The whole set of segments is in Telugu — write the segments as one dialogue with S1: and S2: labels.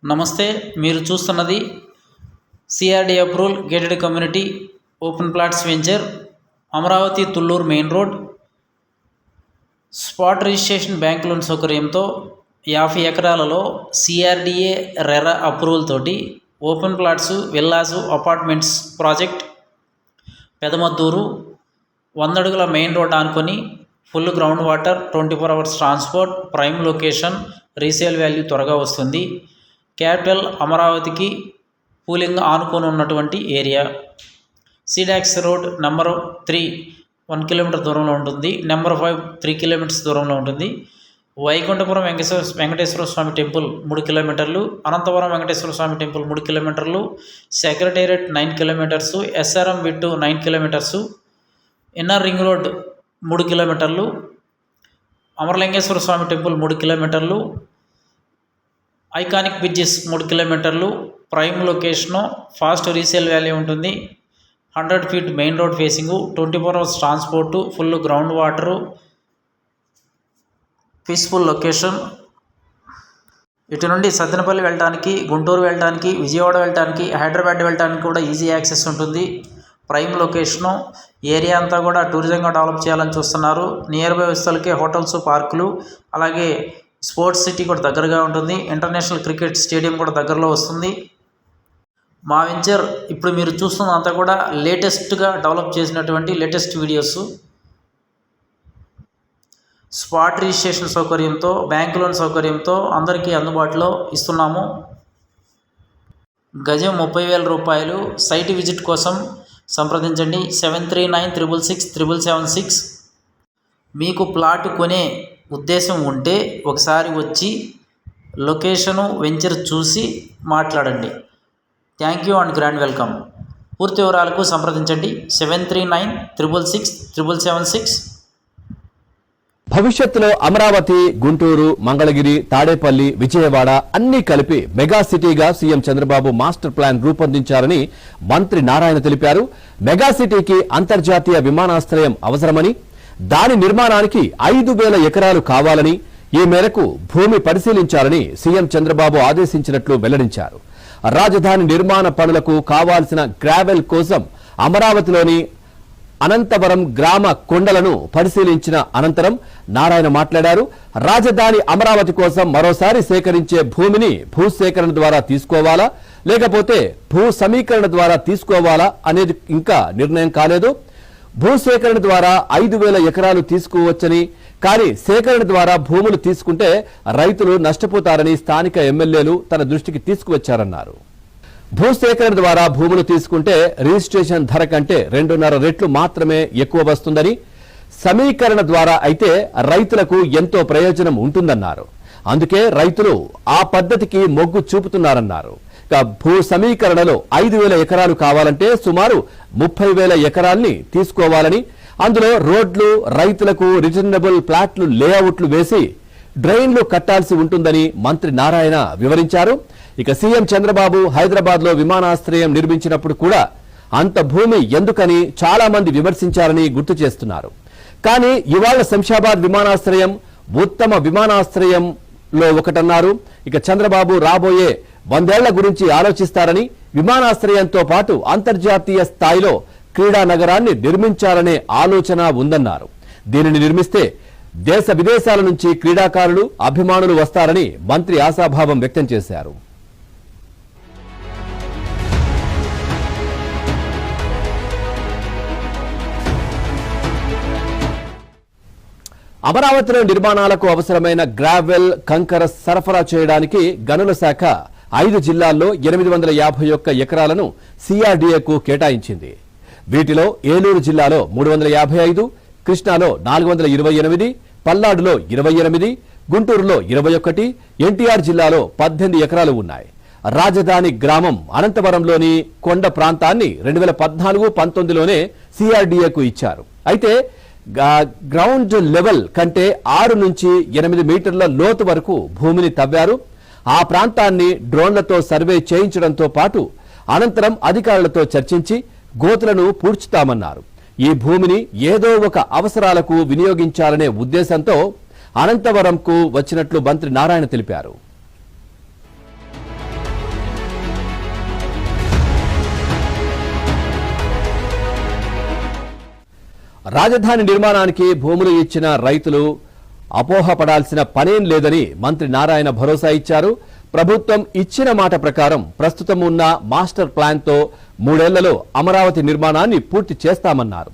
S1: నమస్తే, మీరు చూస్తున్నది CRD approval gated community open plots venture, Amaravati Thullur main road. Spot registration bank loan సౌకర్యంతో 50 ఎకరాలలో సిఆర్డిఏ రెరా అప్రూవల్ తోటి open plots, villas, apartments project. Pedamaddur 100 అడుగుల మెయిన్ రోడ్ ఆనుకొని, full ground water, 24 hours transport, prime location, resale value త్వరగా వస్తుంది. క్యాపిటల్ అమరావతికి పూలింగ్ ఆనుకొని ఉన్నటువంటి area. Seed access road number 3 1 kilometre దూరంలో ఉంటుంది. నెంబర్ 5 3 కిలోమీటర్స్ దూరంలో ఉంటుంది. వైకుంఠపురం వెంకటేశ్వర స్వామి టెంపుల్ 3 కిలోమీటర్లు, అనంతపురం వెంకటేశ్వర స్వామి టెంపుల్ 3 కిలోమీటర్లు, సెక్రటేరియట్ 9 కిలోమీటర్సు, ఎస్ఆర్ఎం బిట్టు 9 కిలోమీటర్సు, ఇన్నర్ రింగ్ రోడ్ 3 కిలోమీటర్లు, అమరలింగేశ్వర స్వామి టెంపుల్ 3 కిలోమీటర్లు, ఐకానిక్ బ్రిడ్జెస్ 3 కిలోమీటర్లు, prime location, fast resale value ఉంటుంది. 100 feet main road facing, 24 hours transport, full ground water, peaceful location. ఇటు నుండి సత్తెనపల్లి వెళ్ళడానికి, గుంటూరు వెళ్ళడానికి, విజయవాడ వెళ్ళడానికి, హైదరాబాద్ వెళ్ళడానికి కూడా ఈజీ యాక్సెస్ ఉంటుంది. Prime location. ఏరియా అంతా కూడా టూరిజంగా డెవలప్ చేయాలని చూస్తున్నారు. నియర్ బై వస్తువులకే హోటల్స్, పార్కులు, అలాగే స్పోర్ట్స్ సిటీ కూడా దగ్గరగా ఉంటుంది. ఇంటర్నేషనల్ క్రికెట్ స్టేడియం కూడా దగ్గరలో వస్తుంది. మా వెంచర్ ఇప్పుడు మీరు చూస్తున్నంతా కూడా లేటెస్ట్గా డెవలప్ చేసినటువంటి లేటెస్ట్ వీడియోస్. స్పాట్ రిజిస్ట్రేషన్ సౌకర్యంతో, బ్యాంక్ లోన్ సౌకర్యంతో అందరికీ అందుబాటులో ఇస్తున్నాము. గజం 30,000 రూపాయలు. సైట్ విజిట్ కోసం సంప్రదించండి 7396667776. మీకు ప్లాట్ కొనే ఉద్దేశం ఉంటే ఒకసారి వచ్చి లొకేషను, వెంచర్ చూసి మాట్లాడండి. Thank you and grand welcome. పూర్తి వివరాలకు సంప్రదించండి 7396667776.
S2: భవిష్యత్తులో అమరావతి, గుంటూరు, మంగళగిరి, తాడేపల్లి, విజయవాడ అన్ని కలిపి మెగా సిటీగా సీఎం చంద్రబాబు మాస్టర్ ప్లాన్ రూపొందించారని మంత్రి నారాయణ తెలిపారు. మెగా సిటీకి అంతర్జాతీయ విమానాశ్రయం అవసరమని, దాని నిర్మాణానికి 5,000 ఎకరాలు కావాలని, ఈ మేరకు భూమి పరిశీలించాలని సీఎం చంద్రబాబు ఆదేశించినట్లు వెల్లడించారు. రాజధాని నిర్మాణ పనులకు కావాల్సిన గ్రావెల్ కోసం అమరావతిలోని అనంతవరం గ్రామ కొండలను పరిశీలించిన అనంతరం నారాయణ మాట్లాడారు. రాజధాని అమరావతి కోసం మరోసారి సేకరించే భూమిని భూసేకరణ ద్వారా తీసుకోవాలా, లేకపోతే భూ సమీకరణ ద్వారా తీసుకోవాలా అనేది ఇంకా నిర్ణయం కాలేదు. భూసేకరణ ద్వారా 5,000 ఎకరాలు తీసుకోవచ్చని, కానీ సేకరణ ద్వారా భూములు తీసుకుంటే రైతులు నష్టపోతారని స్థానిక ఎమ్మెల్యేలు తన దృష్టికి తీసుకువచ్చారన్నారు. భూసేకరణ ద్వారా భూములు తీసుకుంటే రిజిస్ట్రేషన్ ధర కంటే 2.5 రెట్లు మాత్రమే ఎక్కువ వస్తుందని, సమీకరణ ద్వారా అయితే రైతులకు ఎంతో ప్రయోజనం ఉంటుందన్నారు. అందుకే రైతులు ఆ పద్ధతికి మొగ్గు చూపుతున్నారన్నారు. భూ సమీకరణలో 5,000 ఎకరాలు కావాలంటే సుమారు 30,000 ఎకరాల్ని తీసుకోవాలని, అందులో రోడ్లు, రైతులకు రిటర్నబుల్ ప్లాట్లు లేఅవుట్లు వేసి డ్రైన్లు కట్టాల్సి ఉంటుందని మంత్రి నారాయణ వివరించారు. ఇక సీఎం చంద్రబాబు హైదరాబాద్ లో విమానాశ్రయం నిర్మించినప్పుడు కూడా అంత భూమి ఎందుకని చాలా మంది విమర్శించారని గుర్తు చేస్తున్నారు. కానీ ఇవాళ శంషాబాద్ విమానాశ్రయం ఉత్తమ విమానాశ్రయంలో ఒకటన్నారు. ఇక చంద్రబాబు రాబోయే 100 ఏళ్ల గురించి ఆలోచిస్తారని, విమానాశ్రయంతో పాటు అంతర్జాతీయ స్థాయిలో క్రీడా నగరాన్ని నిర్మించాలనే ఆలోచన ఉందన్నారు. దీనిని నిర్మిస్తే దేశ విదేశాల నుంచి క్రీడాకారులు, అభిమానులు వస్తారని మంత్రి ఆశాభావం వ్యక్తం చేశారు. అమరావతిలో నిర్మాణాలకు అవసరమైన గ్రావెల్, కంకర సరఫరా చేయడానికి గనుల శాఖ 5 జిల్లాల్లో 851 ఎకరాలను సిఆర్డీఏకు కేటాయించింది. వీటిలో ఏలూరు జిల్లాలో 355, కృష్ణాలో 428, పల్నాడులో 28, గుంటూరులో 21, ఎన్టీఆర్ జిల్లాలో 18 ఎకరాలు ఉన్నాయి. రాజధాని గ్రామం అనంతవరంలోని కొండ ప్రాంతాన్ని 2014-19లోనే సిఆర్డీఏకు ఇచ్చారు. అయితే గ్రౌండ్ లెవెల్ కంటే 6 నుంచి 8 మీటర్ల లోతు వరకు భూమిని తవ్వారు. ఆ ప్రాంతాన్ని డ్రోన్లతో సర్వే చేయించడంతో పాటు అనంతరం అధికారులతో చర్చించి గోతులను పూడ్చుతామన్నారు. ఈ భూమిని ఏదో ఒక అవసరాలకు వినియోగించాలనే ఉద్దేశంతో అనంతవరంకు వచ్చినట్లు మంత్రి నారాయణ తెలిపారు. రాజధాని నిర్మాణానికి భూములు ఇచ్చిన రైతులు అపోహపడాల్సిన పనేం లేదని మంత్రి నారాయణ భరోసా ఇచ్చారు. ప్రభుత్వం ఇచ్చిన మాట ప్రకారం ప్రస్తుతం ఉన్న మాస్టర్ ప్లాన్తో 3 ఏళ్లలో అమరావతి నిర్మాణాన్ని పూర్తి చేస్తామన్నారు.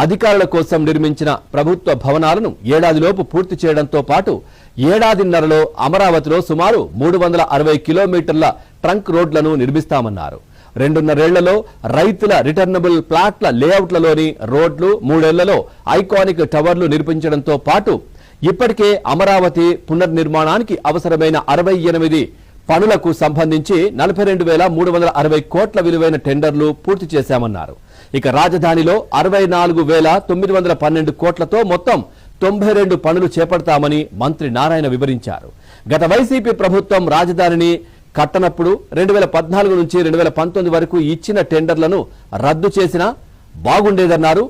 S2: అధికారుల కోసం నిర్మించిన ప్రభుత్వ భవనాలను ఏడాదిలోపు పూర్తి చేయడంతో పాటు ఏడాదిన్నరలో అమరావతిలో సుమారు 360 కిలోమీటర్ల ట్రంక్ రోడ్లను నిర్మిస్తామన్నారు. 2.5 ఏళ్లలో రైతుల రిటర్నబుల్ ప్లాట్ల లేఅవుట్లలోని రోడ్లు, 3 ఏళ్లలో ఐకానిక్ టవర్లు నిర్మించడంతో పాటు ఇప్పటికే అమరావతి పునర్నిర్మాణానికి అవసరమైన 68 పనులకు సంబంధించి 42,360 కోట్ల విలువైన టెండర్లు పూర్తి చేశామన్నారు. ఇక రాజధానిలో 64,912 కోట్లతో మొత్తం 92 పనులు చేపడతామని మంత్రి నారాయణ వివరించారు. గత వైసీపీ ప్రభుత్వం రాజధానిని కట్టనప్పుడు 2014 నుంచి 2019 వరకు ఇచ్చిన టెండర్లను రద్దు చేసినా బాగుండేదన్నారు.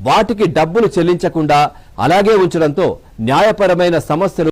S2: వాటికి డబ్బులు చెల్లించకుండా అలాగే ఉంచడంతో న్యాయపరమైన సమస్యలు